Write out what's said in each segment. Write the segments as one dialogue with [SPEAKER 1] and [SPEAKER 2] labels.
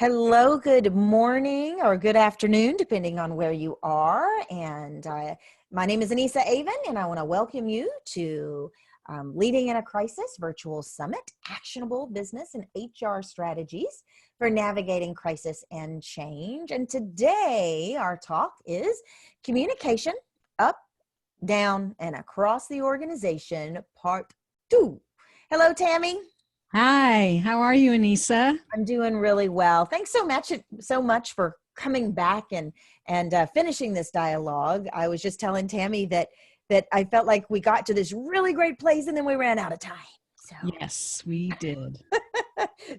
[SPEAKER 1] Hello, good morning or good afternoon, depending on where you are. And my name is Anissa Avon, and I want to welcome you to Leading in a Crisis Virtual Summit, Actionable Business and HR Strategies for Navigating Crisis and Change. And today our talk is communication up, down, and across the organization, part 2. Hello, Tami.
[SPEAKER 2] Hi, how are you, Anissa?
[SPEAKER 1] I'm doing really well. Thanks so much for coming back and finishing this dialogue. I was just telling Tami that I felt like we got to this really great place and then we ran out of time. So
[SPEAKER 2] Yes, we did.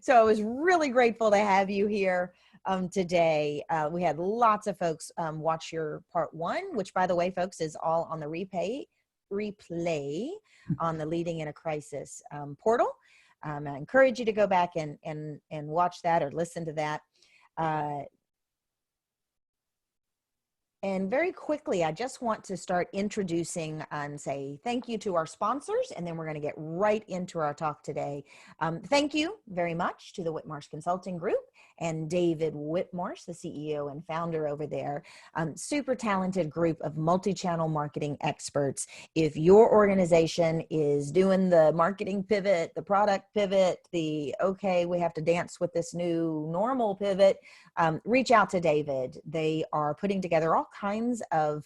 [SPEAKER 1] so I was really grateful to have you here today. We had lots of folks watch your part 1, which, by the way, folks, is all on the replay on the Leading in a Crisis portal. I encourage you to go back and watch that or listen to that. And very quickly, I just want to start introducing and say thank you to our sponsors, and then we're going to get right into our talk today. Thank you very much to the Whitmarsh Consulting Group and David Whitmarsh, the CEO and founder over there. Super talented group of multi-channel marketing experts. If your organization is doing the marketing pivot, the product pivot, okay, we have to dance with this new normal pivot, reach out to David. They are putting together all kinds of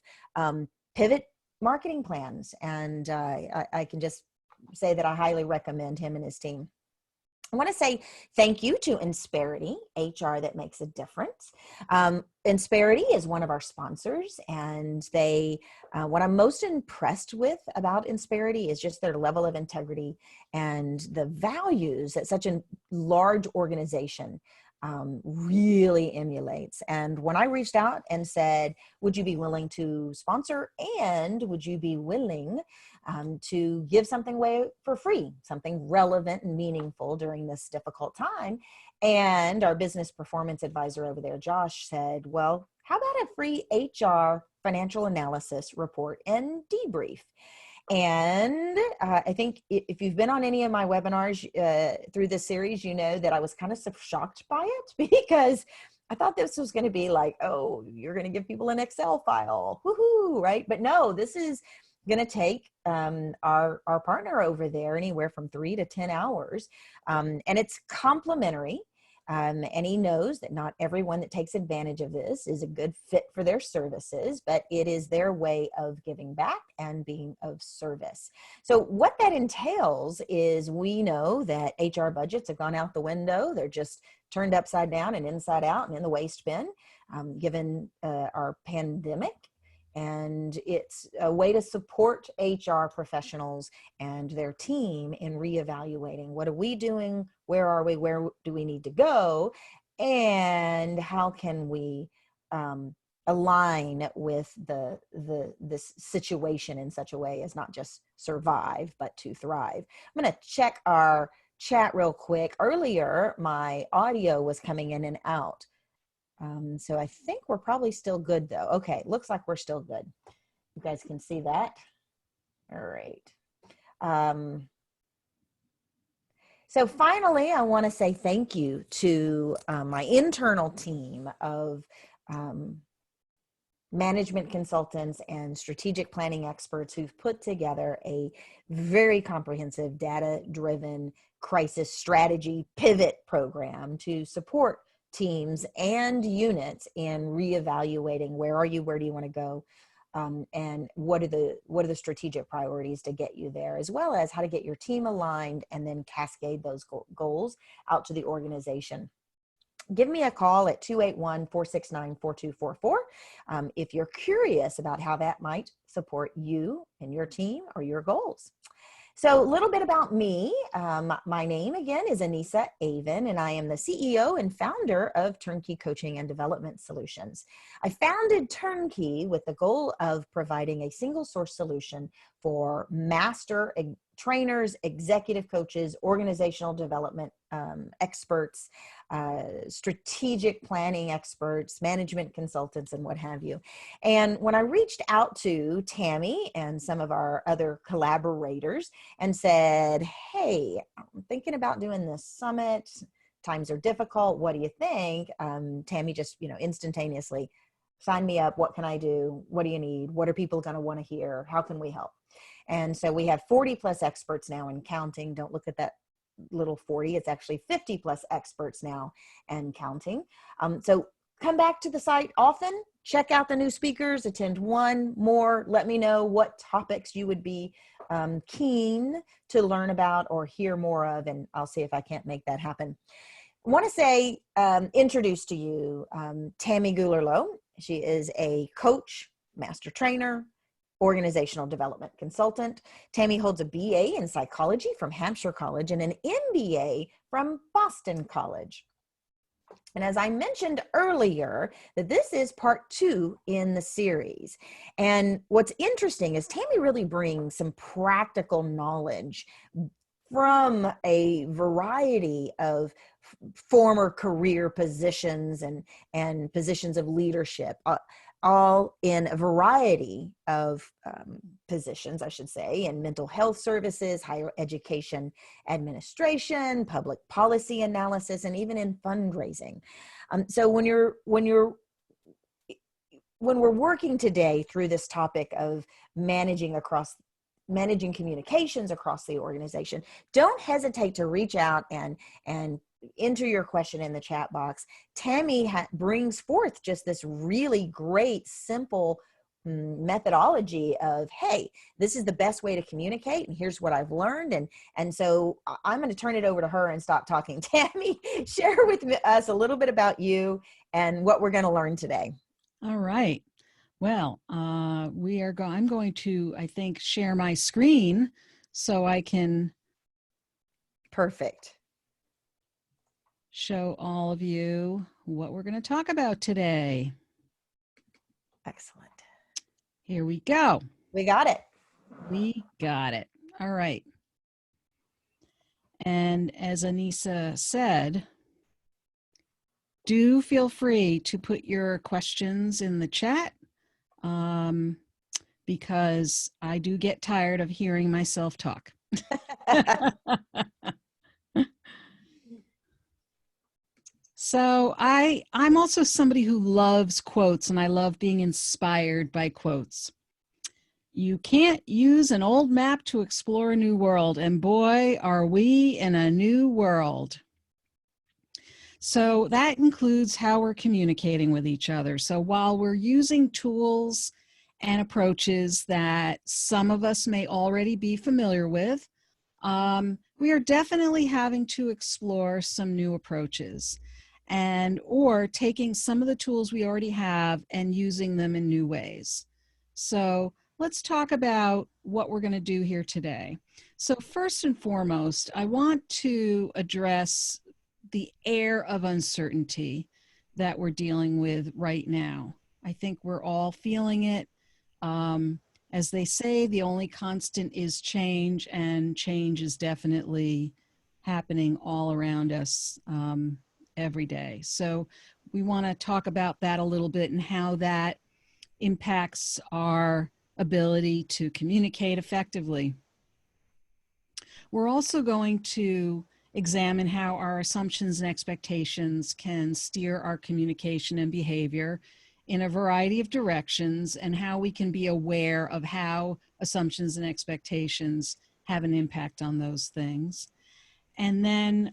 [SPEAKER 1] pivot marketing plans, and I can just say that I highly recommend him and his team. I want to say thank you to Inspar HR that makes a difference. Inspar is one of our sponsors, and what I'm most impressed with about Inspar is just their level of integrity and the values that such a large organization really emulates. And when I reached out and said, would you be willing to sponsor, and would you be willing to give something away for free, something relevant and meaningful during this difficult time? And our business performance advisor over there, Josh, said, well, how about a free HR financial analysis report and debrief? And I think if you've been on any of my webinars through this series, you know that I was kind of shocked by it, because I thought this was going to be like, oh, you're going to give people an Excel file, woohoo, right? But no, this is going to take our partner over there anywhere from 3 to 10 hours. And it's complimentary. And he knows that not everyone that takes advantage of this is a good fit for their services, but it is their way of giving back and being of service. So what that entails is, we know that HR budgets have gone out the window. They're just turned upside down and inside out and in the waste bin, given our pandemic. And it's a way to support HR professionals and their team in reevaluating, what are we doing? Where are we? Where do we need to go? And how can we align with this situation in such a way as not just survive, but to thrive? I'm going to check our chat real quick. Earlier, my audio was coming in and out. So I think we're probably still good though. Okay, looks like we're still good. You guys can see that. All right. So finally, I want to say thank you to my internal team of management consultants and strategic planning experts who've put together a very comprehensive data-driven crisis strategy pivot program to support teams and units in reevaluating where are you, where do you want to go, and what are the strategic priorities to get you there, as well as how to get your team aligned and then cascade those goals out to the organization. Give me a call at 281-469-4244 if you're curious about how that might support you and your team or your goals. So a little bit about me. My name, again, is Anissa Avon, and I am the CEO and founder of Turnkey Coaching and Development Solutions. I founded Turnkey with the goal of providing a single source solution for master trainers, executive coaches, organizational development experts, strategic planning experts, management consultants, and what have you. And when I reached out to Tami and some of our other collaborators and said, hey, I'm thinking about doing this summit, times are difficult. What do you think? Tami just, instantaneously, sign me up. What can I do? What do you need? What are people going to want to hear? How can we help? And so we have 40 plus experts now and counting. Don't look at that little 40. It's actually 50 plus experts now and counting. So come back to the site often, check out the new speakers, attend one more, let me know what topics you would be keen to learn about or hear more of, and I'll see if I can't make that happen. I want to say, introduce to you Tami Gulerlo. She is a coach, master trainer, organizational development consultant. Tami holds a BA in psychology from Hampshire College and an MBA from Boston College. And as I mentioned earlier, that this is part 2 in the series. And what's interesting is Tami really brings some practical knowledge from a variety of former career positions and positions of leadership, all in a variety of positions, I should say, in mental health services, higher education administration, public policy analysis, and even in fundraising. So when we're working today through this topic of managing communications across the organization, don't hesitate to reach out and enter your question in the chat box. Tami brings forth just this really great, simple methodology of, hey, this is the best way to communicate, and here's what I've learned. And so I'm going to turn it over to her and stop talking. Tami, share with us a little bit about you and what we're going to learn today.
[SPEAKER 2] All right. Well, I'm going to, I think, share my screen so I can
[SPEAKER 1] Perfect.
[SPEAKER 2] Show all of you what we're going to talk about today.
[SPEAKER 1] Excellent.
[SPEAKER 2] Here we go.
[SPEAKER 1] We got it.
[SPEAKER 2] We got it. All right. And as Anissa said, do feel free to put your questions in the chat, because I do get tired of hearing myself talk. So I'm also somebody who loves quotes, and I love being inspired by quotes. You can't use an old map to explore a new world, and boy, are we in a new world. So that includes how we're communicating with each other. So while we're using tools and approaches that some of us may already be familiar with, we are definitely having to explore some new approaches, or taking some of the tools we already have and using them in new ways. So let's talk about what we're going to do here today. So first and foremost, I want to address the air of uncertainty that we're dealing with right now. I think we're all feeling it. As they say, the only constant is change, and change is definitely happening all around us every day. So we want to talk about that a little bit and how that impacts our ability to communicate effectively. We're also going to examine how our assumptions and expectations can steer our communication and behavior in a variety of directions, and how we can be aware of how assumptions and expectations have an impact on those things. And then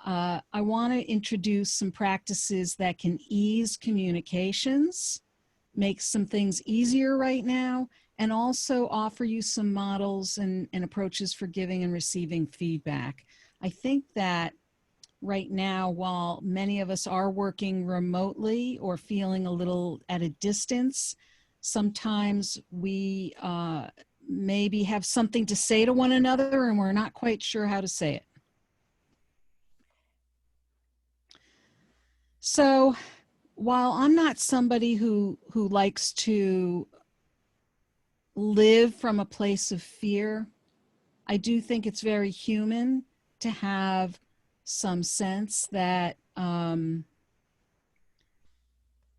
[SPEAKER 2] I want to introduce some practices that can ease communications, make some things easier right now, and also offer you some models and approaches for giving and receiving feedback. I think that right now, while many of us are working remotely or feeling a little at a distance, sometimes we maybe have something to say to one another and we're not quite sure how to say it. So while I'm not somebody who likes to live from a place of fear, I do think it's very human to have some sense that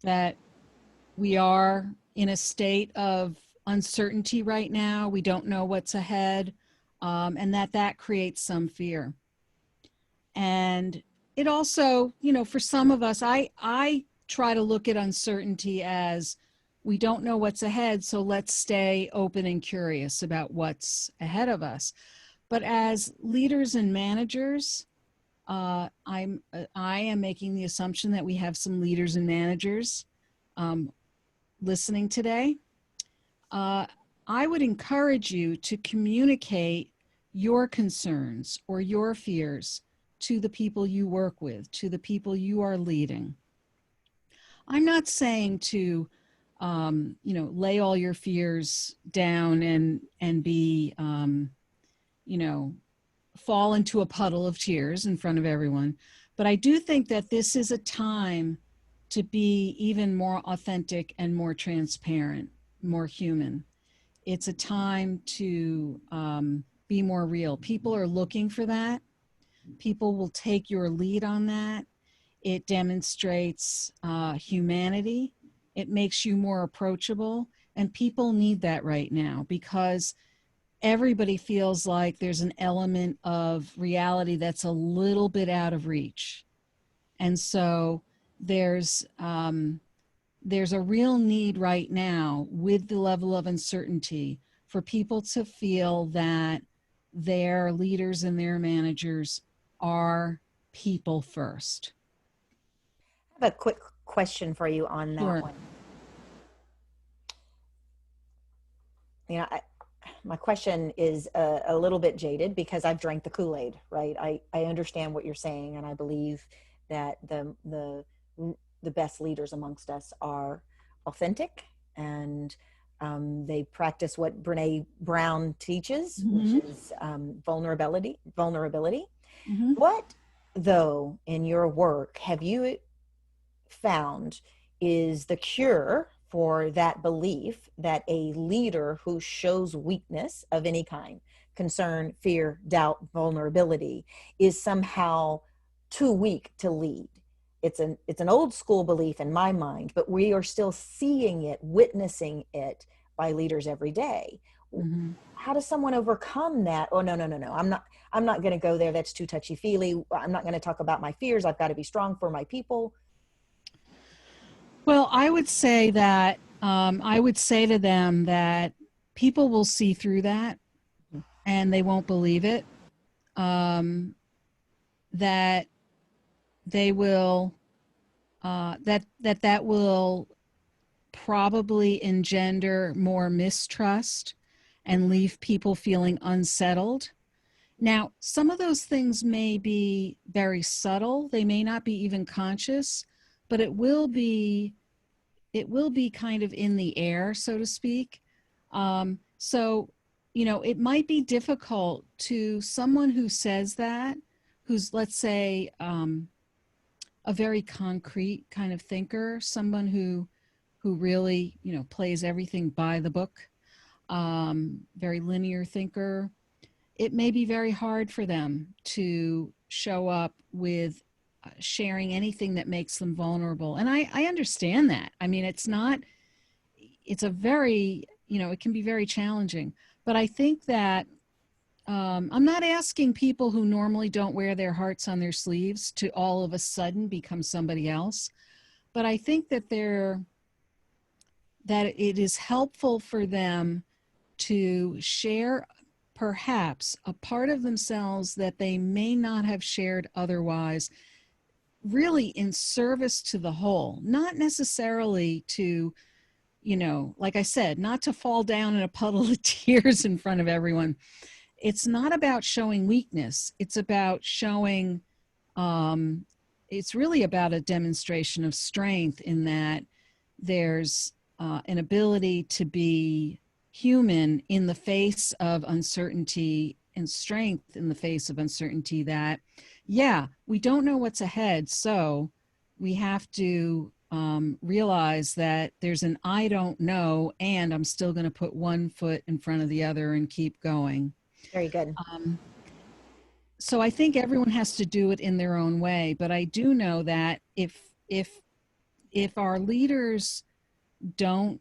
[SPEAKER 2] that we are in a state of uncertainty right now. We don't know what's ahead, and that creates some fear. And it also, you know, for some of us, I try to look at uncertainty as we don't know what's ahead, so let's stay open and curious about what's ahead of us. But as leaders and managers, I am making the assumption that we have some leaders and managers listening today. I would encourage you to communicate your concerns or your fears to the people you work with, to the people you are leading. I'm not saying to, you know, lay all your fears down and be, you know, fall into a puddle of tears in front of everyone. But I do think that this is a time to be even more authentic and more transparent, more human. It's a time to be more real. People are looking for that. People will take your lead on that. It demonstrates humanity. It makes you more approachable. And people need that right now because everybody feels like there's an element of reality that's a little bit out of reach. And so there's a real need right now with the level of uncertainty for people to feel that their leaders and their managers are people first.
[SPEAKER 1] I have a quick question for you on that
[SPEAKER 2] Sure.
[SPEAKER 1] one. You know, my question is a little bit jaded because I've drank the Kool-Aid, right? I understand what you're saying, and I believe that the best leaders amongst us are authentic, and they practice what Brene Brown teaches,
[SPEAKER 2] Mm-hmm.
[SPEAKER 1] which is vulnerability.
[SPEAKER 2] Mm-hmm.
[SPEAKER 1] What, though, in your work have you found is the cure for that belief that a leader who shows weakness of any kind, concern, fear, doubt, vulnerability, is somehow too weak to lead? It's an old school belief in my mind, but we are still seeing it, witnessing it by leaders every day.
[SPEAKER 2] Mm-hmm.
[SPEAKER 1] How does someone overcome that? Oh, no, I'm not going to go there. That's too touchy feely. I'm not going to talk about my fears. I've got to be strong for my people.
[SPEAKER 2] Well, I would say to them that people will see through that and they won't believe it. That they will that will probably engender more mistrust and leave people feeling unsettled. Now, some of those things may be very subtle. They may not be even conscious, but it will be kind of in the air, so to speak. So, you know, it might be difficult to someone who says that, who's, let's say, a very concrete kind of thinker, someone who really, you know, plays everything by the book, very linear thinker. It may be very hard for them to show up with sharing anything that makes them vulnerable. And I understand that. I mean, it's a very, you know, it can be very challenging. But I think that I'm not asking people who normally don't wear their hearts on their sleeves to all of a sudden become somebody else. But I think that it is helpful for them to share perhaps a part of themselves that they may not have shared otherwise, really in service to the whole, not necessarily to, you know, like I said, not to fall down in a puddle of tears in front of everyone. It's not about showing weakness. It's about showing, um, it's really about a demonstration of strength in that there's an ability to be human in the face of uncertainty and strength in the face of uncertainty that, yeah, we don't know what's ahead. So we have to realize that there's an I don't know, and I'm still going to put one foot in front of the other and keep going.
[SPEAKER 1] Very good.
[SPEAKER 2] Um, so I think everyone has to do it in their own way, but I do know that if our leaders don't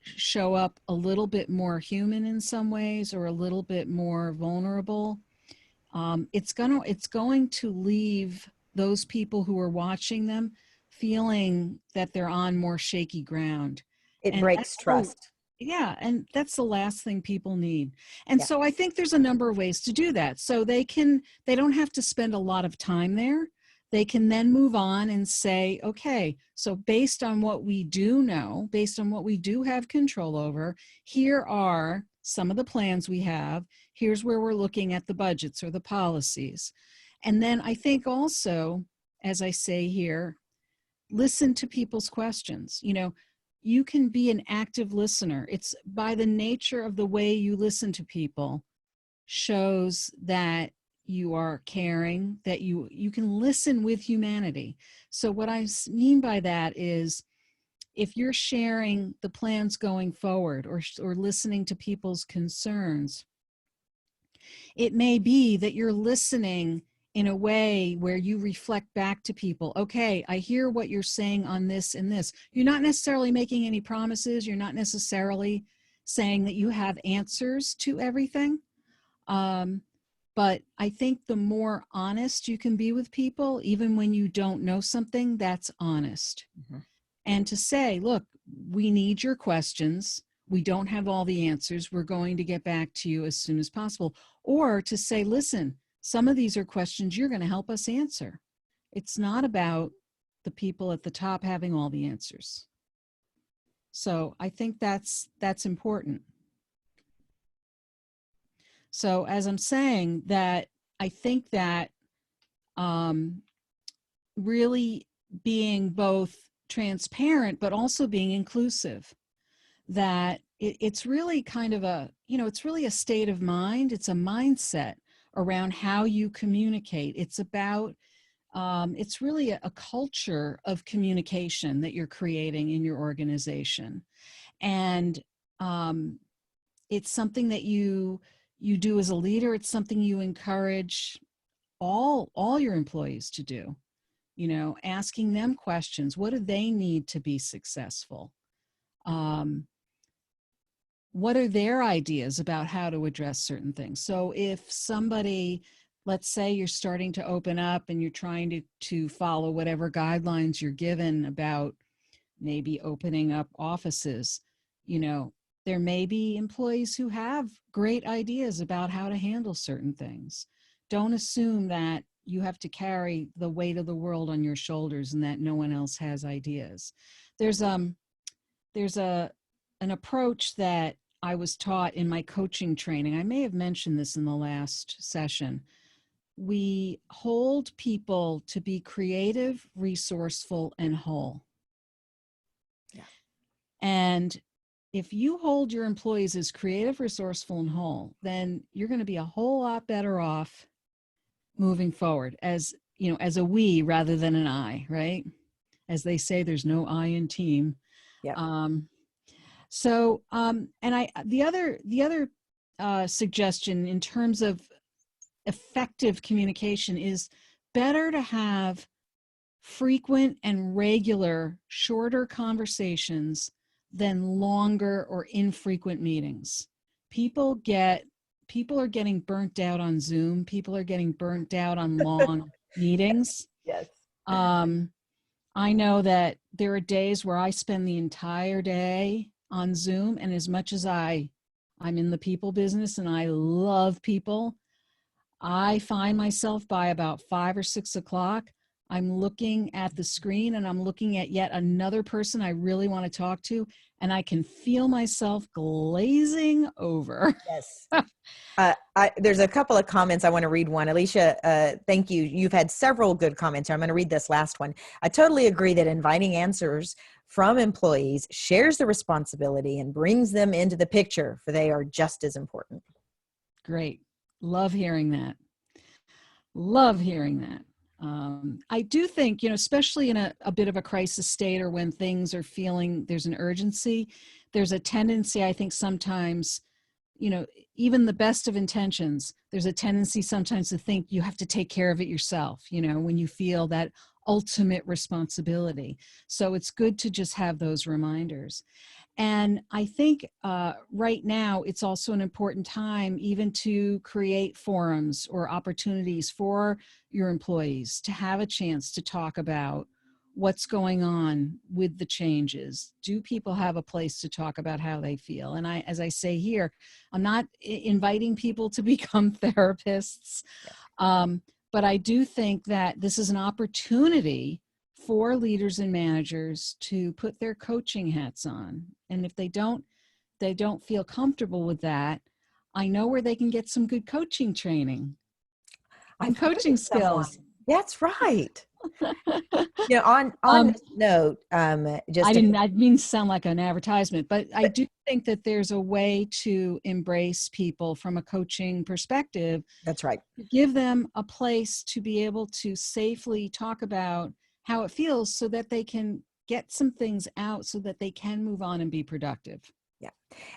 [SPEAKER 2] show up a little bit more human in some ways or a little bit more vulnerable, it's going to leave those people who are watching them feeling that they're on more shaky ground.
[SPEAKER 1] It
[SPEAKER 2] And
[SPEAKER 1] breaks
[SPEAKER 2] that's the,
[SPEAKER 1] trust.
[SPEAKER 2] yeah, and that's the last thing people need. And
[SPEAKER 1] Yeah.
[SPEAKER 2] so I think there's a number of ways to do that. So they don't have to spend a lot of time there. They can then move on and say, okay, so based on what we do know, based on what we do have control over, here are some of the plans we have. Here's where we're looking at the budgets or the policies. And then I think also, as I say here, listen to people's questions. You know, you can be an active listener. It's by the nature of the way you listen to people shows that you are caring, that you can listen with humanity. So what I mean by that is, if you're sharing the plans going forward or listening to people's concerns, it may be that you're listening in a way where you reflect back to people, okay, I hear what you're saying on this and this. You're not necessarily making any promises. You're not necessarily saying that you have answers to everything. But I think the more honest you can be with people, even when you don't know something, that's honest. Mm-hmm. And to say, look, we need your questions. We don't have all the answers. We're going to get back to you as soon as possible. Or to say, listen, some of these are questions you're going to help us answer. It's not about the people at the top having all the answers. So I think that's important. So as I'm saying that, I think that really being both transparent, but also being inclusive, that it's really kind of a, it's really a state of mind. It's a mindset around how you communicate. It's about, it's really a culture of communication that you're creating in your organization. And it's something that you do as a leader. It's something you encourage all your employees to do, asking them questions. What do they need to be successful? What are their ideas about how to address certain things? So if somebody, let's say you're starting to open up and you're trying to follow whatever guidelines you're given about maybe opening up offices, there may be employees who have great ideas about how to handle certain things. Don't assume that you have to carry the weight of the world on your shoulders and that no one else has ideas. There's an approach that I was taught in my coaching training. I may have mentioned this in the last session. We hold people to be creative, resourceful, and whole. Yeah. And if you hold your employees as creative, resourceful, and whole, then you're going to be a whole lot better off moving forward as a we rather than an I, right? As they say, there's no I in team. Yeah. And the other suggestion in terms of effective communication is better to have frequent and regular, shorter conversations than longer or infrequent meetings. People are getting burnt out on Zoom. People are getting burnt out on long meetings.
[SPEAKER 1] Yes.
[SPEAKER 2] I know that there are days where I spend the entire day on Zoom, and as much as I'm in the people business and I love people, I find myself by about 5 or 6 o'clock, I'm looking at the screen and I'm looking at yet another person I really want to talk to, and I can feel myself glazing over.
[SPEAKER 1] Yes. There's a couple of comments. I want to read one. Alicia, thank you. You've had several good comments here. I'm going to read this last one. I totally agree that inviting answers from employees shares the responsibility and brings them into the picture, for they are just as important.
[SPEAKER 2] Great. Love hearing that. Love hearing that. I do think, especially in a bit of a crisis state, or when things are feeling there's an urgency, there's a tendency, I think sometimes, even the best of intentions, there's a tendency sometimes to think you have to take care of it yourself, when you feel that ultimate responsibility. So it's good to just have those reminders. And I think right now it's also an important time even to create forums or opportunities for your employees to have a chance to talk about what's going on with the changes. Do people have a place to talk about how they feel? And as I say here, I'm not inviting people to become therapists, but I do think that this is an opportunity for leaders and managers to put their coaching hats on. And if they don't feel comfortable with that, I know where they can get some good coaching training and coaching skills.
[SPEAKER 1] That's right. You know, on this note, just
[SPEAKER 2] I didn't mean to sound like an advertisement, but I do think that there's a way to embrace people from a coaching perspective.
[SPEAKER 1] That's right.
[SPEAKER 2] Give them a place to be able to safely talk about how it feels so that they can get some things out so that they can move on and be productive.
[SPEAKER 1] Yeah.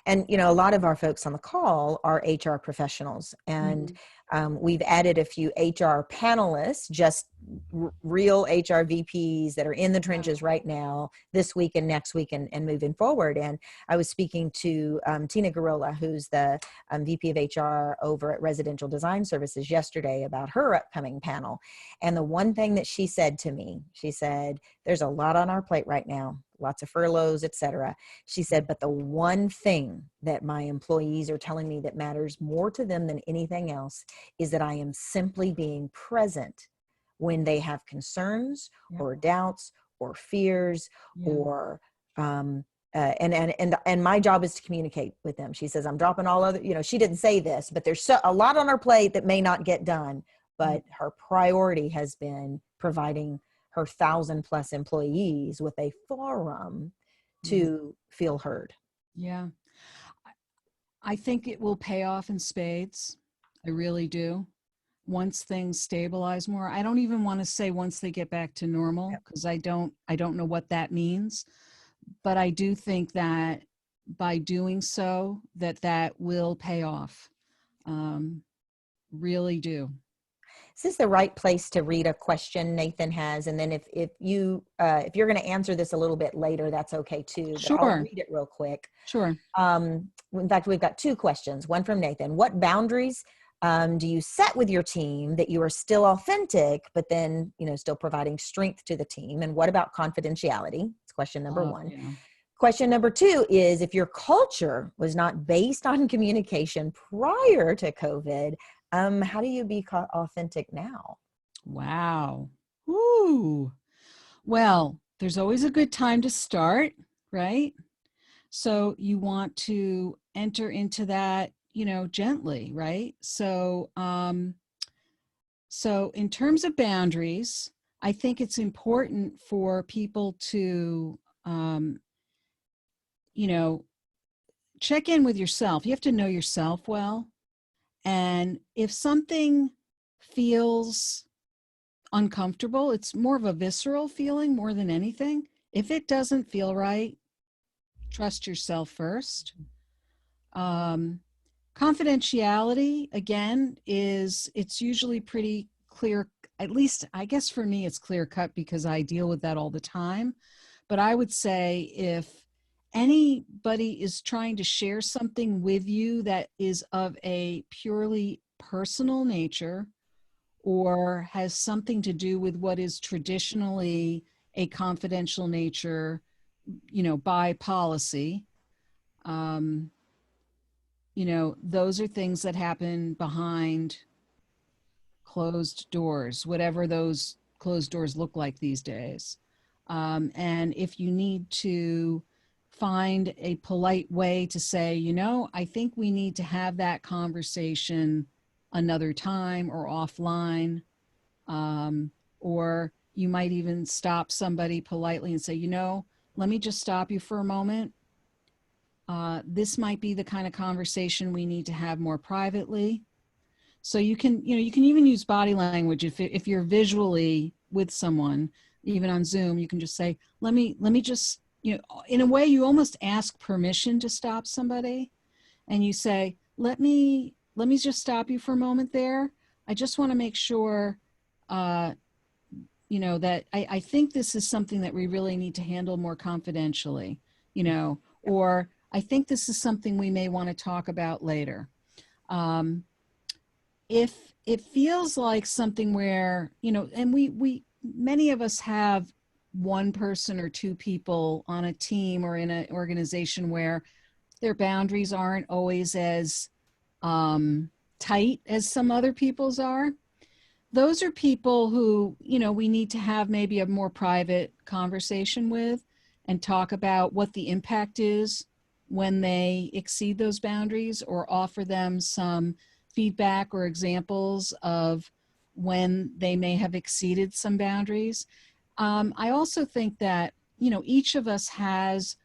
[SPEAKER 1] And, you know, a lot of our folks on the call are HR professionals, and we've added a few HR panelists, just real HR VPs that are in the trenches right now, this week and next week and moving forward. And I was speaking to Tina Garola, who's the VP of HR over at Residential Design Services yesterday, about her upcoming panel. And the one thing that she said to me, she said, there's a lot on our plate right now, lots of furloughs, et cetera. She said, but the one thing that my employees are telling me that matters more to them than anything else is that I am simply being present when they have concerns or doubts or fears or and my job is to communicate with them. She says, I'm dropping all other, you know, she didn't say this, but there's a lot on her plate that may not get done, but her priority has been providing her 1,000+ employees with a forum to feel heard.
[SPEAKER 2] Yeah. I think it will pay off in spades. I really do. Once things stabilize more, I don't even want to say once they get back to normal, because I don't know what that means. But I do think that by doing so, that will pay off. Really do.
[SPEAKER 1] Is this the right place to read a question Nathan has? And then if you're going to answer this a little bit later, that's okay too. But
[SPEAKER 2] Sure.
[SPEAKER 1] I'll read it real quick.
[SPEAKER 2] Sure.
[SPEAKER 1] In fact, we've got two questions. One from Nathan. What boundaries do you set with your team that you are still authentic, but then, you know, still providing strength to the team? And what about confidentiality? It's question number one. Yeah. Question number two is, if your culture was not based on communication prior to COVID, how do you be authentic now?
[SPEAKER 2] Wow. Ooh. Well, there's always a good time to start, right? So you want to enter into that, you know, gently, right? So, so in terms of boundaries, I think it's important for people to, you know, check in with yourself. You have to know yourself well. And if something feels uncomfortable, it's more of a visceral feeling more than anything. If it doesn't feel right, trust yourself first. Confidentiality, again, it's usually pretty clear. At least, I guess for me, it's clear cut because I deal with that all the time. But I would say if anybody is trying to share something with you that is of a purely personal nature or has something to do with what is traditionally a confidential nature, you know, by policy, you know, those are things that happen behind closed doors, whatever those closed doors look like these days. And if you need to find a polite way to say, you know, I think we need to have that conversation another time or offline, or you might even stop somebody politely and say, you know, let me just stop you for a moment. This might be the kind of conversation we need to have more privately. So you can, you know, you can even use body language if you're visually with someone, even on Zoom. You can just say, let me just, you know, in a way you almost ask permission to stop somebody, and you say, let me just stop you for a moment there. I just want to make sure that I think this is something that we really need to handle more confidentially, or I think this is something we may want to talk about later. If it feels like something where, and we many of us have one person or two people on a team or in an organization where their boundaries aren't always as tight as some other people's are. Those are people who, we need to have maybe a more private conversation with and talk about what the impact is when they exceed those boundaries, or offer them some feedback or examples of when they may have exceeded some boundaries. I also think that, each of us has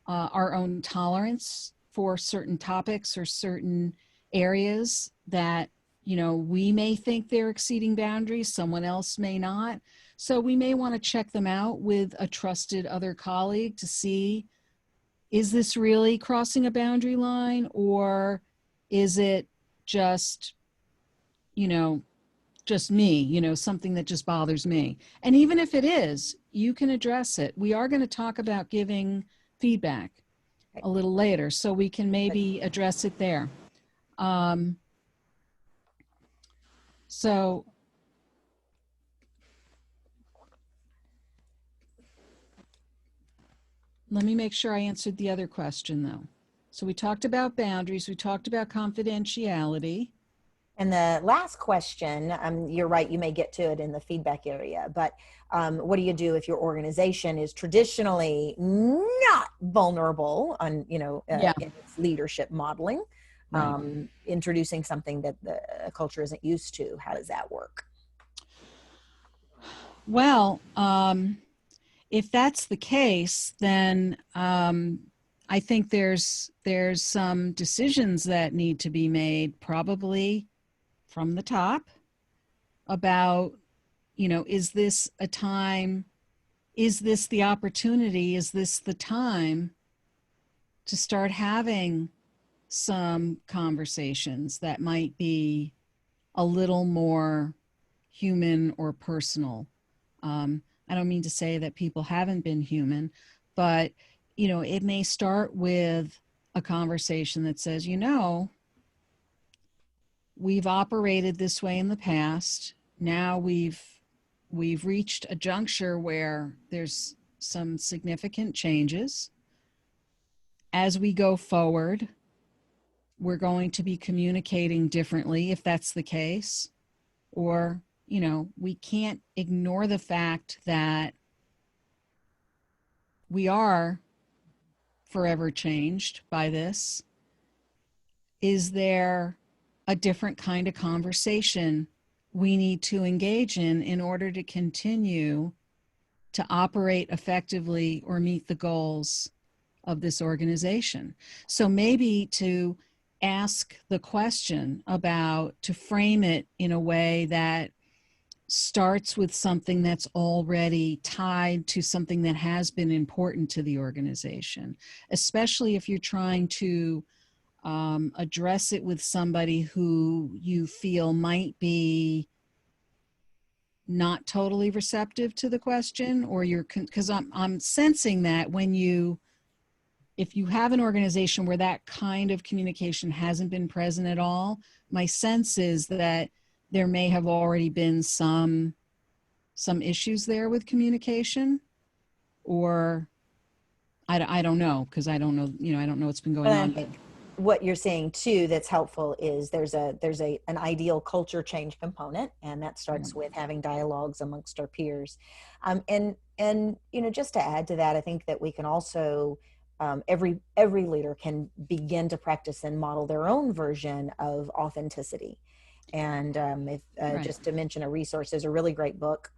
[SPEAKER 2] our own tolerance for certain topics or certain areas that, we may think they're exceeding boundaries, someone else may not. So we may want to check them out with a trusted other colleague to see, is this really crossing a boundary line, or is it just, just me, something that just bothers me? And even if it is, you can address it. We are going to talk about giving feedback a little later, so we can maybe address it there. So let me make sure I answered the other question, though. So we talked about boundaries, we talked about confidentiality.
[SPEAKER 1] And the last question, you're right, you may get to it in the feedback area, but what do you do if your organization is traditionally not vulnerable on, in its leadership modeling,
[SPEAKER 2] Right.
[SPEAKER 1] Introducing something that the culture isn't used to? How does that work?
[SPEAKER 2] Well, if that's the case, then I think there's some decisions that need to be made, probably from the top, about, is this a time, is this the opportunity, is this the time to start having some conversations that might be a little more human or personal. I don't mean to say that people haven't been human, but, it may start with a conversation that says, we've operated this way in the past. Now we've reached a juncture where there's some significant changes. As we go forward, we're going to be communicating differently, if that's the case. Or, we can't ignore the fact that we are forever changed by this. Is there a different kind of conversation we need to engage in order to continue to operate effectively or meet the goals of this organization? So maybe to ask the question about, to frame it in a way that starts with something that's already tied to something that has been important to the organization, especially if you're trying to address it with somebody who you feel might be not totally receptive to the question, or because I'm sensing that if you have an organization where that kind of communication hasn't been present at all, my sense is that there may have already been some issues there with communication, or I don't know, because I don't know, I don't know what's been going on.
[SPEAKER 1] But what you're saying too that's helpful is there's an ideal culture change component, and that starts with having dialogues amongst our peers. And just to add to that, I think that we can also every leader can begin to practice and model their own version of authenticity. And just to mention a resource, there's a really great book.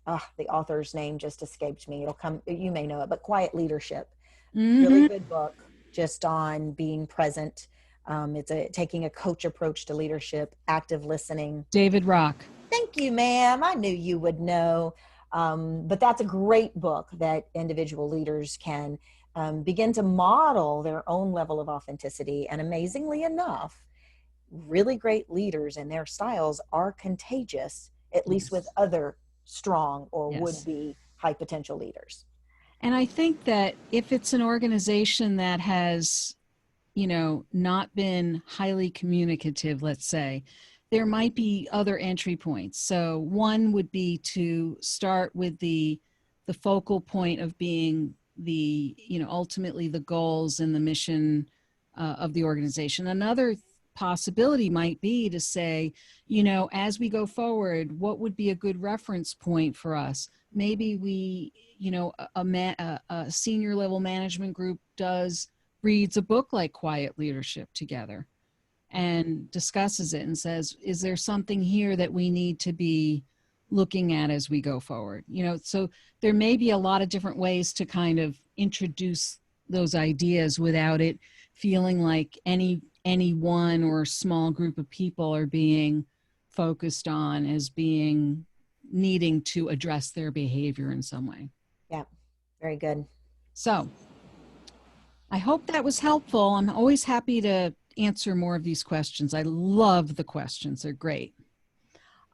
[SPEAKER 1] The author's name just escaped me. It'll come, you may know it, but Quiet Leadership.
[SPEAKER 2] Mm-hmm.
[SPEAKER 1] Really good book just on being present. It's taking a coach approach to leadership, active listening.
[SPEAKER 2] David Rock.
[SPEAKER 1] Thank you, ma'am. I knew you would know. But that's a great book that individual leaders can begin to model their own level of authenticity. And amazingly enough, really great leaders and their styles are contagious, at least with other strong or would
[SPEAKER 2] Yes.
[SPEAKER 1] be high potential leaders.
[SPEAKER 2] And I think that if it's an organization that has, not been highly communicative, let's say, there might be other entry points. So one would be to start with the focal point of being the, ultimately the goals and the mission of the organization. Another possibility might be to say, as we go forward, what would be a good reference point for us? Maybe we, a senior level management group reads a book like Quiet Leadership together and discusses it and says, is there something here that we need to be looking at as we go forward? So there may be a lot of different ways to kind of introduce those ideas without it feeling like any one or small group of people are being focused on as being needing to address their behavior in some way.
[SPEAKER 1] Yeah, very good.
[SPEAKER 2] So I hope that was helpful. I'm always happy to answer more of these questions. I love the questions. They're great.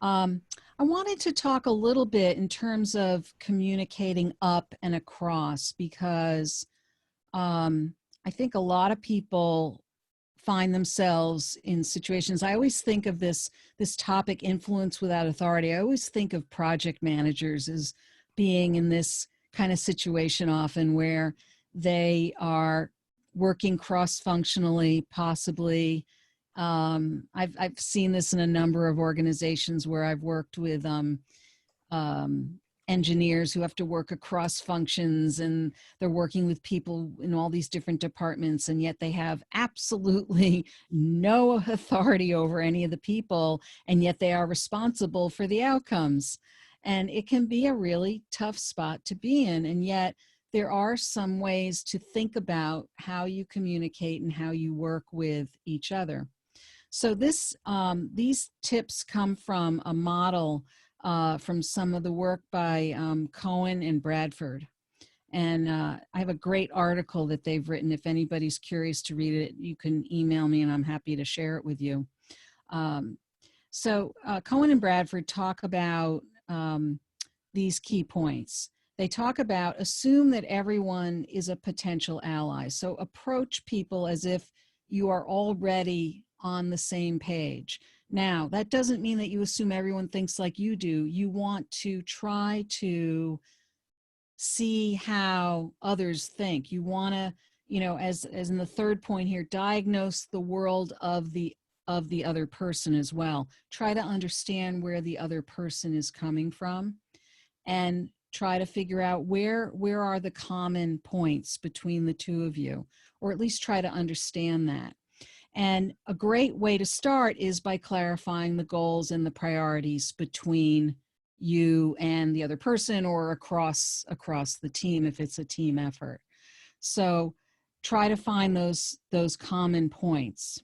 [SPEAKER 2] I wanted to talk a little bit in terms of communicating up and across, because I think a lot of people find themselves in situations. I always think of this topic, influence without authority. I always think of project managers as being in this kind of situation often where they are working cross-functionally, possibly. I've seen this in a number of organizations where I've worked with engineers who have to work across functions, and they're working with people in all these different departments, and yet they have absolutely no authority over any of the people, and yet they are responsible for the outcomes. And it can be a really tough spot to be in, and yet there are some ways to think about how you communicate and how you work with each other. So these tips come from a model from some of the work by Cohen and Bradford. And I have a great article that they've written. If anybody's curious to read it, you can email me and I'm happy to share it with you. So Cohen and Bradford talk about these key points. They talk about assume that everyone is a potential ally. So approach people as if you are already on the same page. Now, that doesn't mean that you assume everyone thinks like you do. You want to try to see how others think. You want to, as in the third point here, diagnose the world of the other person as well. Try to understand where the other person is coming from, and try to figure out where are the common points between the two of you, or at least try to understand that. And a great way to start is by clarifying the goals and the priorities between you and the other person, or across the team if it's a team effort. So try to find those common points.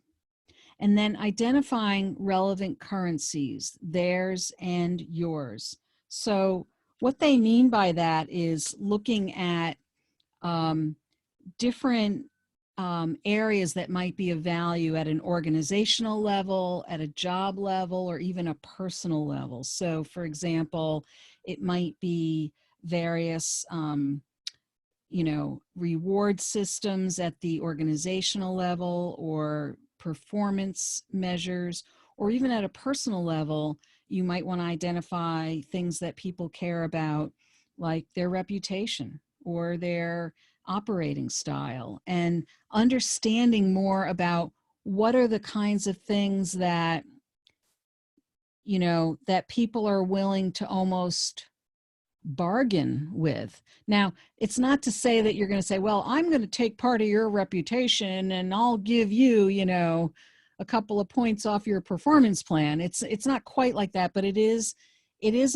[SPEAKER 2] And then identifying relevant currencies, theirs and yours. So what they mean by that is looking at different areas that might be of value at an organizational level, at a job level, or even a personal level. So for example, it might be various reward systems at the organizational level, or performance measures, or even at a personal level, you might want to identify things that people care about, like their reputation or their operating style, and understanding more about what are the kinds of things that, that people are willing to almost bargain with. Now, it's not to say that you're going to say, well, I'm going to take part of your reputation and I'll give you, a couple of points off your performance plan. It's not quite like that, but it is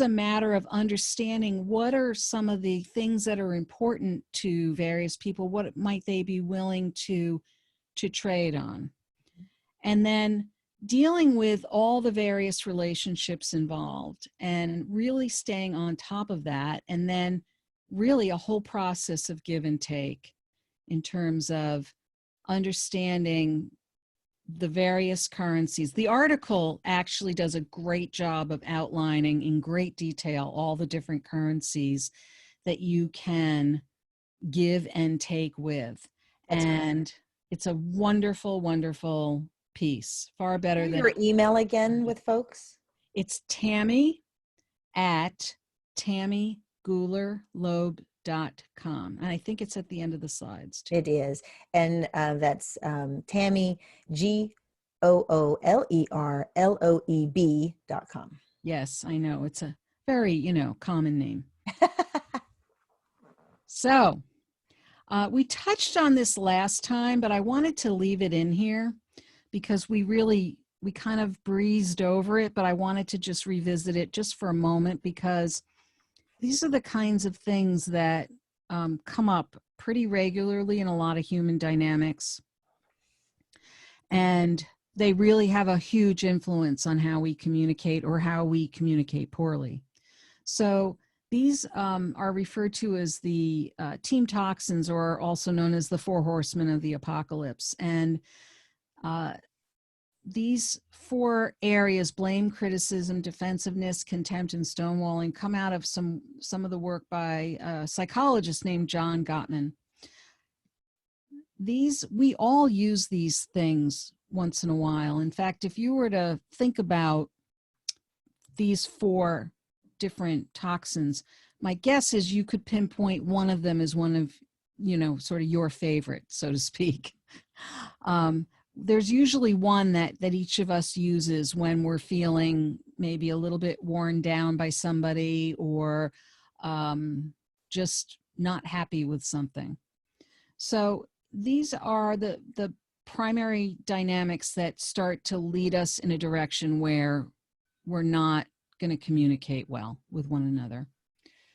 [SPEAKER 2] a matter of understanding what are some of the things that are important to various people. What might they be willing to trade on? And then dealing with all the various relationships involved and really staying on top of that. And then really a whole process of give and take in terms of understanding the various currencies. The article actually does a great job of outlining in great detail all the different currencies that you can give and take with.
[SPEAKER 1] That's great.
[SPEAKER 2] And it's a wonderful, wonderful piece. Far better than
[SPEAKER 1] Your email again with folks.
[SPEAKER 2] it's Tami at TamiGoolerLoeb.com. And I think it's at the end of the slides too.
[SPEAKER 1] It is. And that's Tami, GOOLERLOEB.com.
[SPEAKER 2] Yes, I know. It's a very, common name. So we touched on this last time, but I wanted to leave it in here because we kind of breezed over it, but I wanted to just revisit it just for a moment because these are the kinds of things that come up pretty regularly in a lot of human dynamics. And they really have a huge influence on how we communicate or how we communicate poorly. So these are referred to as the team toxins, or also known as the Four Horsemen of the Apocalypse. And these four areas, blame, criticism, defensiveness, contempt, and stonewalling, come out of some of the work by a psychologist named John Gottman. We all use these things once in a while. In fact, if you were to think about these four different toxins, my guess is you could pinpoint one of them as one of, sort of your favorite, so to speak. There's usually one that each of us uses when we're feeling maybe a little bit worn down by somebody or just not happy with something. So these are the primary dynamics that start to lead us in a direction where we're not going to communicate well with one another.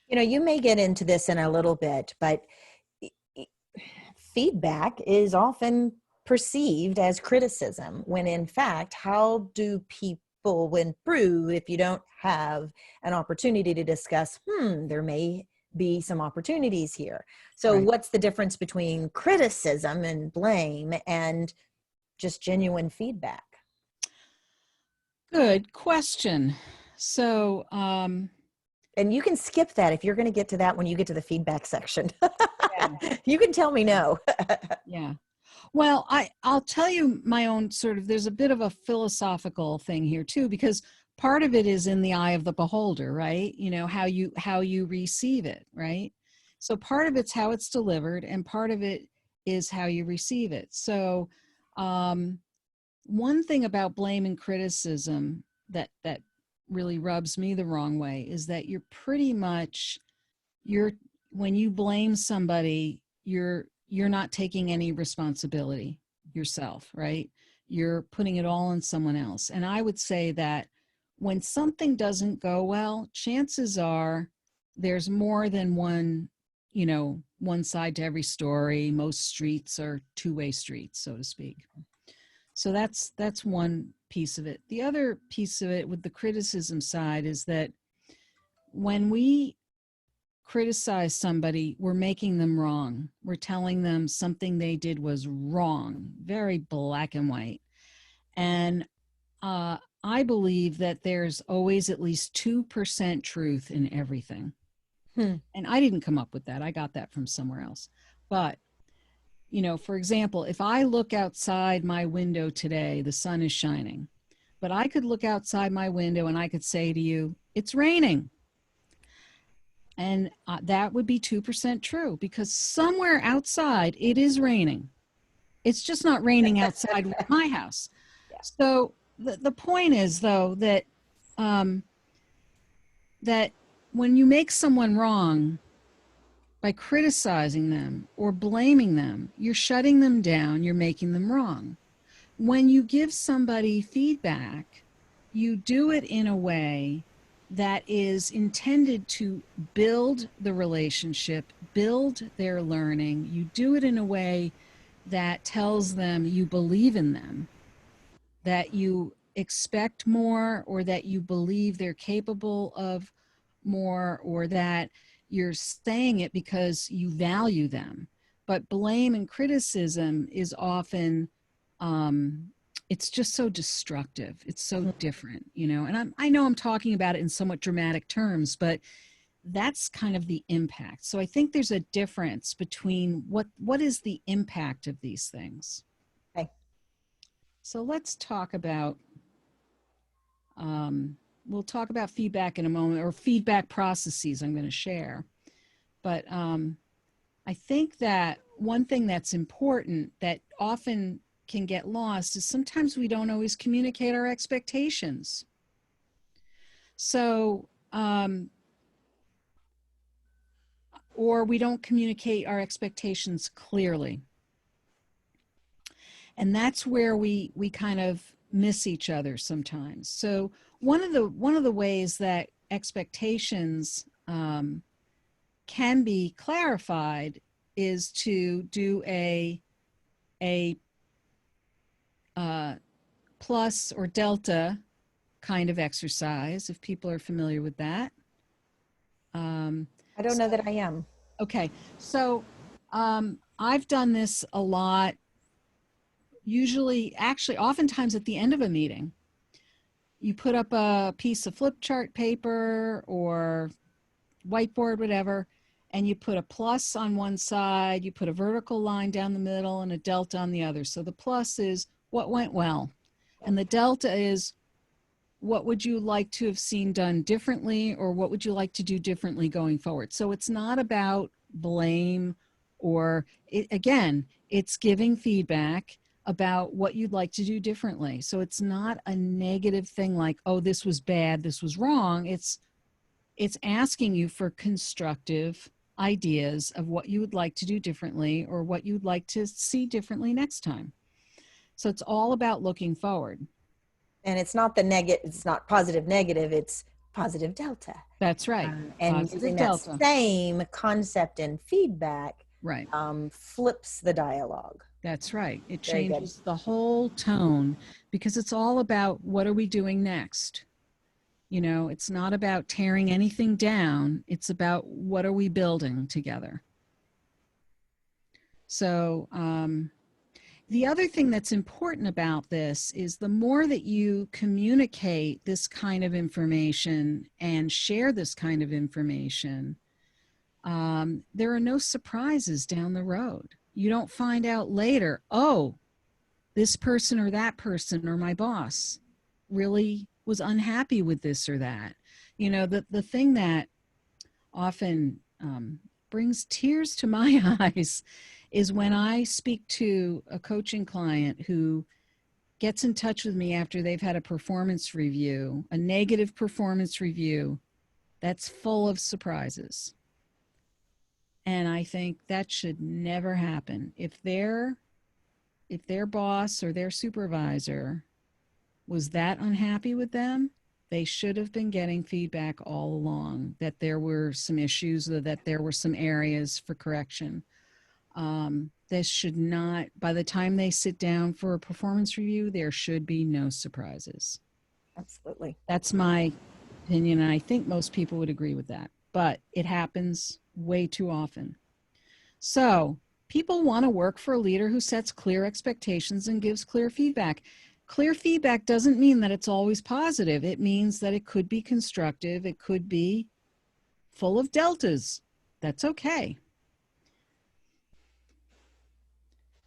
[SPEAKER 1] You may get into this in a little bit, but feedback is often perceived as criticism, when in fact, how do people improve if you don't have an opportunity to discuss, there may be some opportunities here. So
[SPEAKER 2] Right.
[SPEAKER 1] What's the difference between criticism and blame and just genuine feedback?
[SPEAKER 2] Good question. So,
[SPEAKER 1] and you can skip that if you're going to get to that when you get to the feedback section.
[SPEAKER 2] Yeah.
[SPEAKER 1] You can tell me no.
[SPEAKER 2] Yeah. Well, I'll tell you my own there's a bit of a philosophical thing here too, because part of it is in the eye of the beholder, right? How you receive it, right? So part of it's how it's delivered, and part of it is how you receive it. So one thing about blame and criticism that really rubs me the wrong way is that you're pretty much, when you blame somebody, you're not taking any responsibility yourself, right? You're putting it all on someone else. And I would say that when something doesn't go well, chances are there's more than one side to every story. Most streets are two-way streets, so to speak. So that's one piece of it. The other piece of it with the criticism side is that when we criticize somebody, we're making them wrong. We're telling them something they did was wrong, very black and white. And I believe that there's always at least 2% truth in everything. And I didn't come up with that. I got that from somewhere else. But, for example, if I look outside my window today, the sun is shining. But I could look outside my window and I could say to you, it's raining. And that would be 2% true, because somewhere outside it is raining. It's just not raining outside my house. Yeah. So the point is, though, that that when you make someone wrong by criticizing them or blaming them, you're shutting them down, you're making them wrong. When you give somebody feedback, you do it in a way that is intended to build the relationship, build their learning. You do it in a way that tells them you believe in them, that you expect more, or that you believe they're capable of more, or that you're saying it because you value them. But blame and criticism is often it's just so destructive. It's so
[SPEAKER 1] Mhm.
[SPEAKER 2] different, you know, and I know I'm talking about it in somewhat dramatic terms, but that's kind of the impact. So I think there's a difference between what is the impact of these things.
[SPEAKER 1] Okay.
[SPEAKER 2] So let's talk about, we'll talk about feedback in a moment, or feedback processes I'm going to share. But I think that one thing that's important that often can get lost is sometimes we don't always communicate our expectations. So, or we don't communicate our expectations clearly. And that's where we kind of miss each other sometimes. So one of the ways that expectations can be clarified is to do a plus or delta kind of exercise, if people are familiar with that.
[SPEAKER 1] I don't know that I am.
[SPEAKER 2] Okay, so I've done this a lot, usually, actually, oftentimes at the end of a meeting. You put up a piece of flip chart paper or whiteboard, whatever, and you put a plus on one side, you put a vertical line down the middle and a delta on the other. So the plus is what went well, and the delta is what would you like to have seen done differently, or what would you like to do differently going forward. So it's not about blame, or again, it's giving feedback about what you'd like to do differently. So it's not a negative thing like, oh, this was bad, this was wrong. It's asking you for constructive ideas of what you would like to do differently, or what you'd like to see differently next time. So it's all about looking forward.
[SPEAKER 1] And it's not the negative, it's not positive negative, it's positive delta.
[SPEAKER 2] That's right.
[SPEAKER 1] And
[SPEAKER 2] Positive
[SPEAKER 1] using that
[SPEAKER 2] delta.
[SPEAKER 1] same concept and feedback
[SPEAKER 2] Right.
[SPEAKER 1] flips the dialogue.
[SPEAKER 2] That's right. It
[SPEAKER 1] Very good.
[SPEAKER 2] changes the whole tone, because it's all about what are we doing next? You know, it's not about tearing anything down. It's about what are we building together? So, the other thing that's important about this is the more that you communicate this kind of information and share this kind of information, there are no surprises down the road. You don't find out later, oh, this person or that person or my boss really was unhappy with this or that. You know, the thing that often brings tears to my eyes is when I speak to a coaching client who gets in touch with me after they've had a performance review, a negative performance review that's full of surprises. And I think that should never happen. If their boss or their supervisor was that unhappy with them, they should have been getting feedback all along that there were some issues, or that there were some areas for correction. This should not, by the time they sit down for a performance review, there should be no surprises.
[SPEAKER 1] Absolutely.
[SPEAKER 2] That's my opinion, and I think most people would agree with that, but it happens way too often. So people want to work for a leader who sets clear expectations and gives clear feedback. Clear feedback doesn't mean that it's always positive. It means that it could be constructive. It could be full of deltas. That's okay.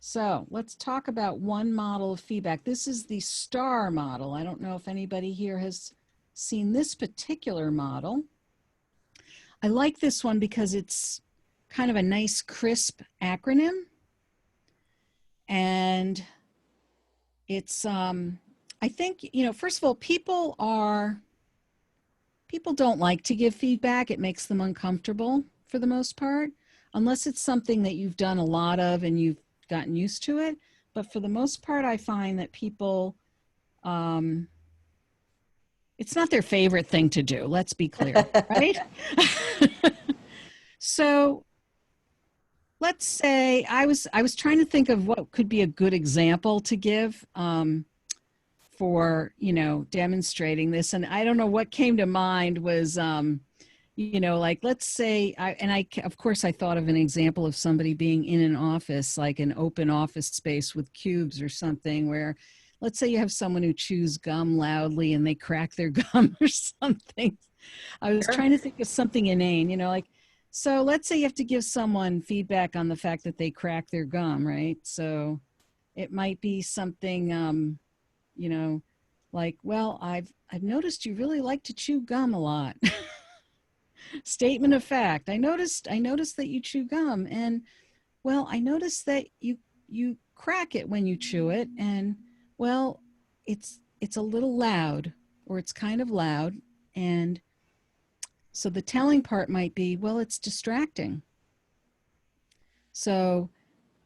[SPEAKER 2] So let's talk about one model of feedback. This is the STAR model. I don't know if anybody here has seen this particular model. I like this one because it's kind of a nice, crisp acronym. And it's, I think, you know, first of all, people don't like to give feedback. It makes them uncomfortable for the most part, unless it's something that you've done a lot of and you've gotten used to it. But for the most part, I find that people, it's not their favorite thing to do. Let's be clear, right? So let's say I was trying to think of what could be a good example to give for, you know, demonstrating this. And I don't know what came to mind was, you know, like, let's say, of course, I thought of an example of somebody being in an office, like an open office space with cubes or something, where let's say you have someone who chews gum loudly and they crack their gum or something. I was
[SPEAKER 1] Sure.
[SPEAKER 2] trying to think of something inane, like, so let's say you have to give someone feedback on the fact that they crack their gum, right? So it might be something, like, well, I've noticed you really like to chew gum a lot. Statement of fact. I noticed that you chew gum, and well, I noticed that you crack it when you chew it, and well, it's a little loud, or it's kind of loud, and so the telling part might be, well, it's distracting. So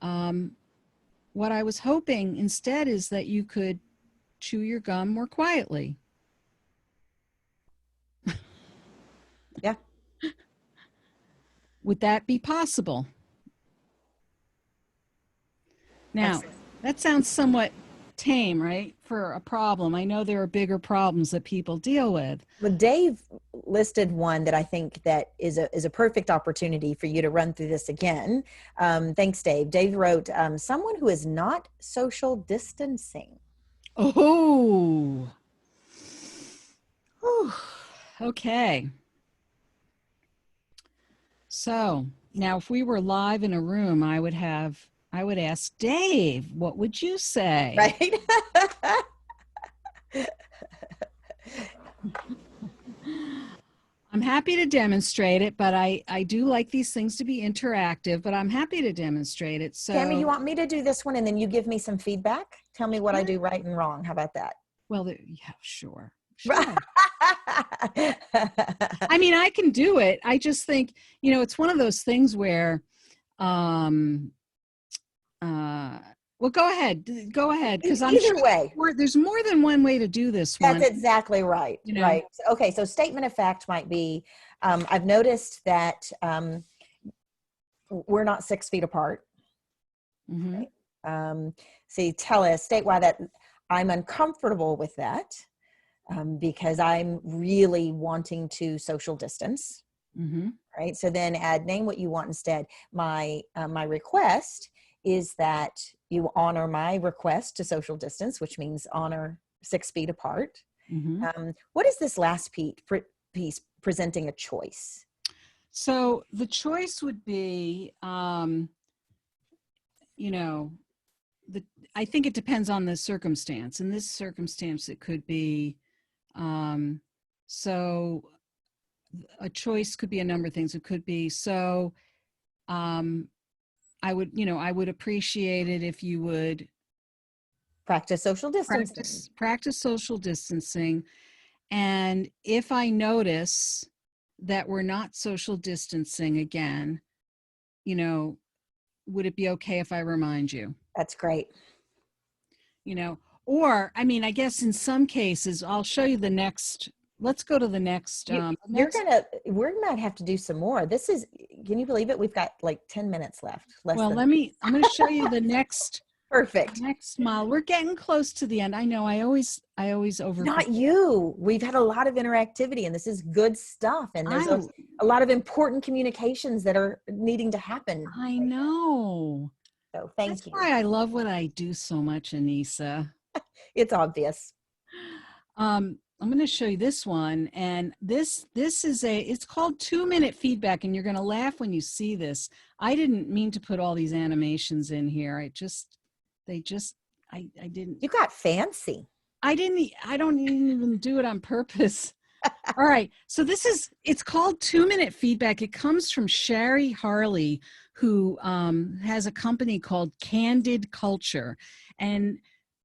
[SPEAKER 2] what I was hoping instead is that you could chew your gum more quietly.
[SPEAKER 1] Yeah.
[SPEAKER 2] Would that be possible? Now,
[SPEAKER 1] Excellent.
[SPEAKER 2] that sounds somewhat tame, right? For a problem. I know there are bigger problems that people deal with.
[SPEAKER 1] Well, Dave listed one that I think that is a perfect opportunity for you to run through this again. Thanks, Dave. Dave wrote, someone who is not social distancing.
[SPEAKER 2] Oh, whew. Okay. So now if we were live in a room, I would ask Dave, what would you say?
[SPEAKER 1] Right?
[SPEAKER 2] I'm happy to demonstrate it, but I do like these things to be interactive, but I'm happy to demonstrate it. So
[SPEAKER 1] Tami, you want me to do this one and then you give me some feedback? Tell me what I do right and wrong. How about that?
[SPEAKER 2] well, yeah, sure. I mean, I can do it. I just think, it's one of those things where, well, go ahead, because I'm
[SPEAKER 1] Either
[SPEAKER 2] sure
[SPEAKER 1] way.
[SPEAKER 2] there's more than one way to do this one.
[SPEAKER 1] That's exactly right. Right. Okay. So statement of fact might be, I've noticed that we're not 6 feet apart.
[SPEAKER 2] Mm-hmm.
[SPEAKER 1] State why that I'm uncomfortable with that. Because I'm really wanting to social distance,
[SPEAKER 2] Mm-hmm.
[SPEAKER 1] right? So then name what you want instead. My request is that you honor my request to social distance, which means honor 6 feet apart.
[SPEAKER 2] Mm-hmm.
[SPEAKER 1] What is this last piece presenting a choice?
[SPEAKER 2] So the choice would be, I think it depends on the circumstance. In this circumstance, it could be, so a choice could be a number of things. It could be, so I would appreciate it if you would
[SPEAKER 1] Practice social distancing.
[SPEAKER 2] Practice social distancing. And if I notice that we're not social distancing again, would it be okay if I remind you?
[SPEAKER 1] That's great.
[SPEAKER 2] Or, I mean, I guess in some cases, I'll show you the next. Let's go to the next.
[SPEAKER 1] We might have to do some more. Can you believe it? We've got like 10 minutes left.
[SPEAKER 2] I'm going to show you the next.
[SPEAKER 1] Perfect.
[SPEAKER 2] Next model. We're getting close to the end. I know I always over.
[SPEAKER 1] Not you. We've had a lot of interactivity and this is good stuff. And there's a lot of important communications that are needing to happen.
[SPEAKER 2] I know.
[SPEAKER 1] So thank you.
[SPEAKER 2] That's why I love what I do so much, Anissa.
[SPEAKER 1] It's obvious.
[SPEAKER 2] I'm going to show you this one. And this is it's called 2-minute feedback. And you're going to laugh when you see this. I didn't mean to put all these animations in here. I didn't.
[SPEAKER 1] You got fancy.
[SPEAKER 2] I don't even do it on purpose. All right. So it's called 2-minute feedback. It comes from Sherry Harley, who has a company called Candid Culture. And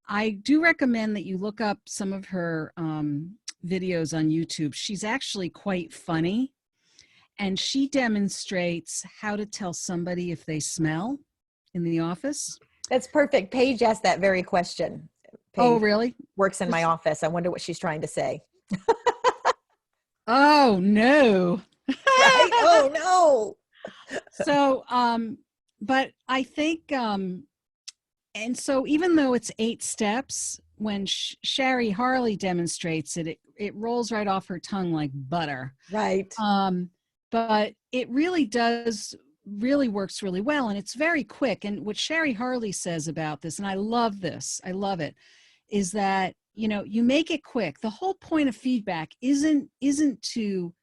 [SPEAKER 2] I do recommend that you look up some of her videos on YouTube. She's actually quite funny. And she demonstrates how to tell somebody if they smell in the office.
[SPEAKER 1] That's perfect. Paige asked that very question.
[SPEAKER 2] Paige really?
[SPEAKER 1] Works in my office. I wonder what she's trying to say.
[SPEAKER 2] Oh, no.
[SPEAKER 1] Right? Oh, no.
[SPEAKER 2] So, but I think, and so even though it's 8 steps, when Sherry Harley demonstrates it, it rolls right off her tongue like butter.
[SPEAKER 1] Right.
[SPEAKER 2] But it really works really well. And it's very quick. And what Sherry Harley says about this, and I love this, I love it, is that, you know, you make it quick. The whole point of feedback isn't to,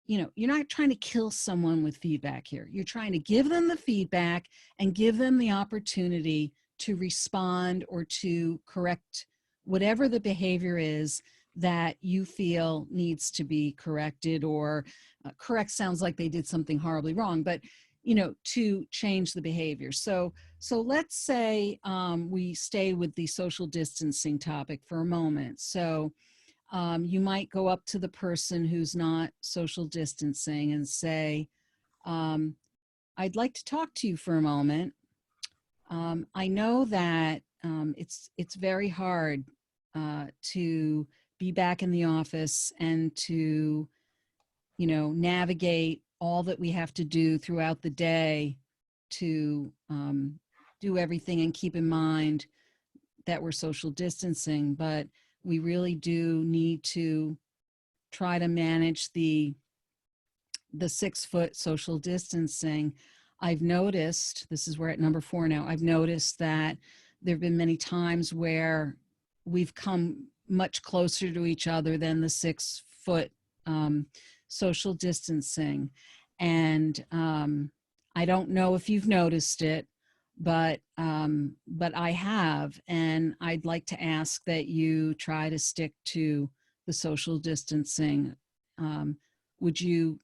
[SPEAKER 2] you know, you're not trying to kill someone with feedback here. You're trying to give them the feedback and give them the opportunity to respond or to correct whatever the behavior is that you feel needs to be corrected, or correct sounds like they did something horribly wrong, but, you know, to change the behavior. So let's say we stay with the social distancing topic for a moment. So you might go up to the person who's not social distancing and say, I'd like to talk to you for a moment. I know that it's very hard to be back in the office and to, you know, navigate all that we have to do throughout the day to do everything and keep in mind that we're social distancing, but we really do need to try to manage the 6-foot social distancing. I've noticed, this is we're at number 4 now, I've noticed that there have been many times where we've come much closer to each other than the 6-foot social distancing. And I don't know if you've noticed it, but I have, and I'd like to ask that you try to stick to the social distancing. Would you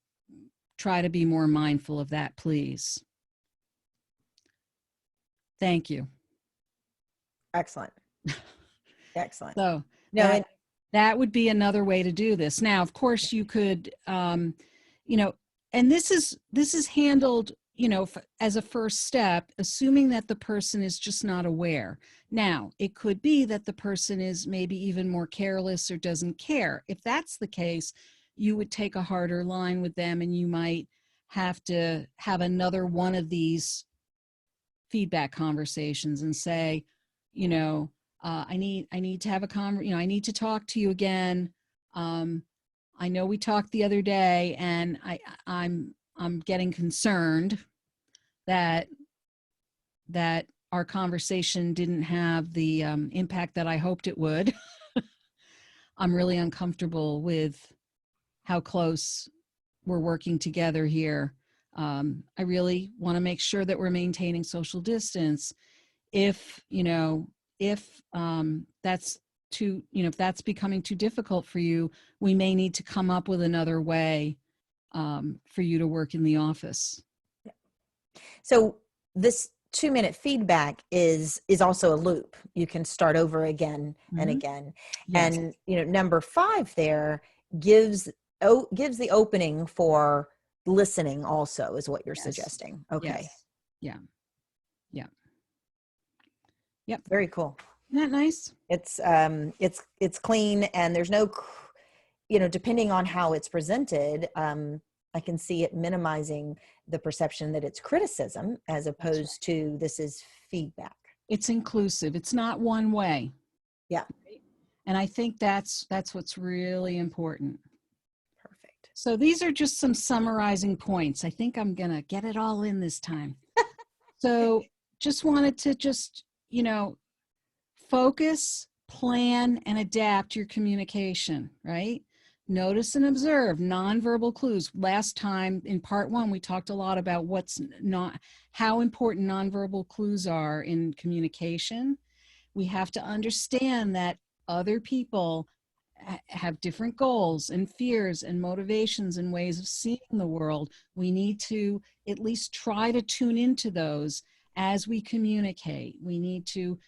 [SPEAKER 2] try to be more mindful of that, please? Thank you.
[SPEAKER 1] Excellent. Excellent.
[SPEAKER 2] So
[SPEAKER 1] No,
[SPEAKER 2] that would be another way to do this. Now, of course, you could, you know, and this is handled, you know, as a first step, assuming that the person is just not aware. Now, it could be that the person is maybe even more careless or doesn't care. If that's the case, you would take a harder line with them, and you might have to have another one of these feedback conversations and say, you know, I need to have a you know, I need to talk to you again. I know we talked the other day, and I'm getting concerned that our conversation didn't have the impact that I hoped it would. I'm really uncomfortable with how close we're working together here. I really want to make sure that we're maintaining social distance. If, you know, if that's too, you know, if that's becoming too difficult for you, we may need to come up with another way for you to work in the office.
[SPEAKER 1] so this 2-minute feedback is also a loop. You can start over again and again.
[SPEAKER 2] Yes.
[SPEAKER 1] And, you know, number 5 there gives the opening for listening also, is what you're suggesting. Okay.
[SPEAKER 2] Yes. Yeah. Yeah. Yep.
[SPEAKER 1] Very cool.
[SPEAKER 2] Isn't that nice?
[SPEAKER 1] It's clean, and there's no, you know, depending on how it's presented, I can see it minimizing the perception that it's criticism, as opposed to this is feedback.
[SPEAKER 2] It's inclusive. It's not one way.
[SPEAKER 1] Yeah.
[SPEAKER 2] And I think that's what's really important.
[SPEAKER 1] Perfect.
[SPEAKER 2] So these are just some summarizing points. I think I'm going to get it all in this time. So just wanted to just, you know, focus, plan, and adapt your communication, right? Notice and observe nonverbal clues. Last time in part 1, we talked a lot about how important nonverbal clues are in communication. We have to understand that other people have different goals and fears and motivations and ways of seeing the world. We need to at least try to tune into those as we communicate. We need to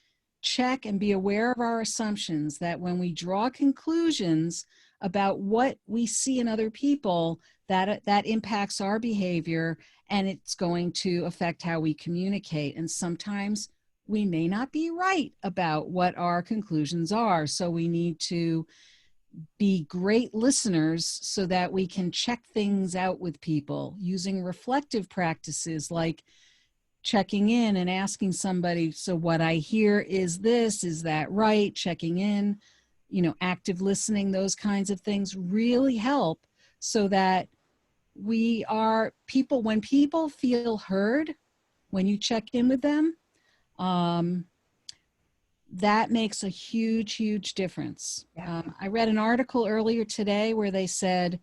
[SPEAKER 2] check and be aware of our assumptions, that when we draw conclusions about what we see in other people, that impacts our behavior, and it's going to affect how we communicate. And sometimes we may not be right about what our conclusions are. So we need to be great listeners so that we can check things out with people using reflective practices like checking in and asking somebody, so what I hear is this, is that right? Checking in, you know, active listening, those kinds of things really help, so that when people feel heard, when you check in with them, that makes a huge, huge difference.
[SPEAKER 1] Yeah.
[SPEAKER 2] I read an article earlier today where they said,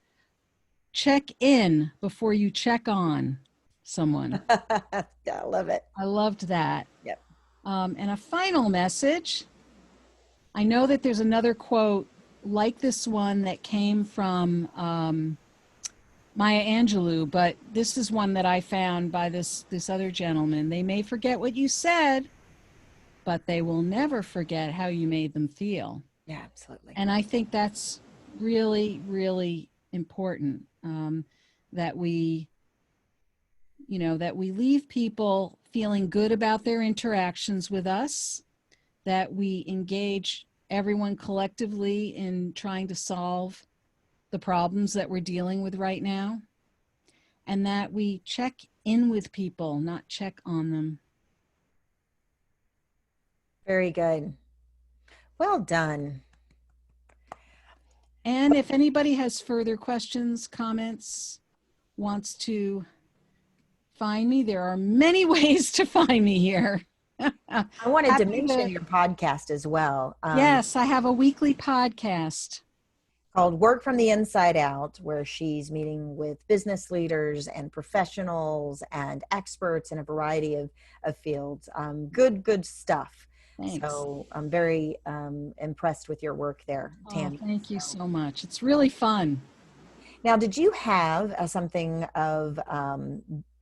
[SPEAKER 2] check in before you check on someone.
[SPEAKER 1] Yeah, I love it.
[SPEAKER 2] I loved that.
[SPEAKER 1] Yep.
[SPEAKER 2] And a final message. I know that there's another quote like this one that came from Maya Angelou, but this is one that I found by this other gentleman. They may forget what you said, but they will never forget how you made them feel.
[SPEAKER 1] Yeah, absolutely.
[SPEAKER 2] And I think that's really, really important, that we, that we leave people feeling good about their interactions with us, that we engage everyone collectively in trying to solve the problems that we're dealing with right now, and that we check in with people, not check on them.
[SPEAKER 1] Very good. Well done.
[SPEAKER 2] And if anybody has further questions, comments, wants to find me, there are many ways to find me here.
[SPEAKER 1] I wanted to
[SPEAKER 2] Happy
[SPEAKER 1] mention your podcast as well.
[SPEAKER 2] Yes, I have a weekly podcast.
[SPEAKER 1] Called Work from the Inside Out, where she's meeting with business leaders and professionals and experts in a variety of fields. Good stuff.
[SPEAKER 2] Thanks.
[SPEAKER 1] So I'm very impressed with your work there, Tami.
[SPEAKER 2] Oh, thank you so much. It's really fun.
[SPEAKER 1] Now, did you have something of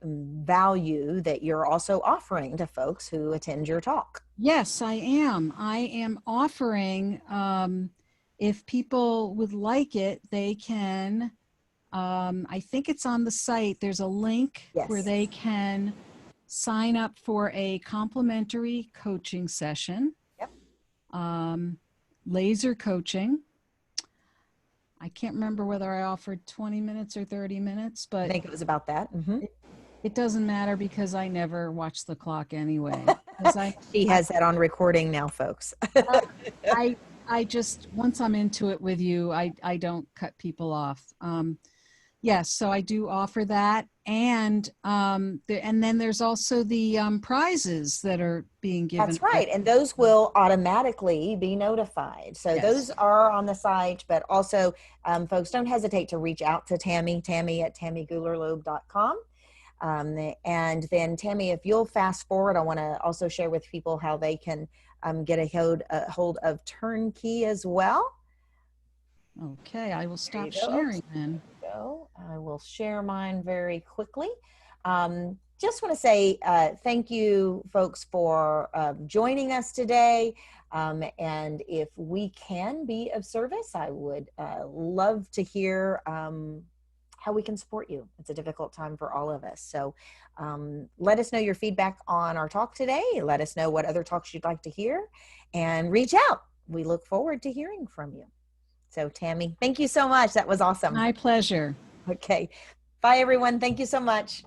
[SPEAKER 1] value that you're also offering to folks who attend your talk?
[SPEAKER 2] Yes, I am. I am offering, if people would like it, they can, I think it's on the site. There's a link where they can sign up for a complimentary coaching session.
[SPEAKER 1] Yep.
[SPEAKER 2] Laser coaching. I can't remember whether I offered 20 minutes or 30 minutes, but
[SPEAKER 1] I think it was about that. Mm-hmm.
[SPEAKER 2] It doesn't matter because I never watch the clock anyway.
[SPEAKER 1] She has that on recording now, folks.
[SPEAKER 2] I just, once I'm into it with you, I don't cut people off. Yes, so I do offer that. And then there's also the prizes that are being given.
[SPEAKER 1] That's right. And those will automatically be notified. So those are on the site, but also folks, don't hesitate to reach out to Tami at tamigulerloeb.com. And then Tami, if you'll fast forward, I want to also share with people how they can get a hold of Turnkey as well.
[SPEAKER 2] Okay, I will stop sharing then.
[SPEAKER 1] I will share mine very quickly. Just want to say thank you, folks, for joining us today. And if we can be of service, I would love to hear how we can support you. It's a difficult time for all of us. So let us know your feedback on our talk today. Let us know what other talks you'd like to hear, and reach out. We look forward to hearing from you. So Tami, thank you so much. That was awesome.
[SPEAKER 2] My pleasure.
[SPEAKER 1] Okay. Bye, everyone. Thank you so much.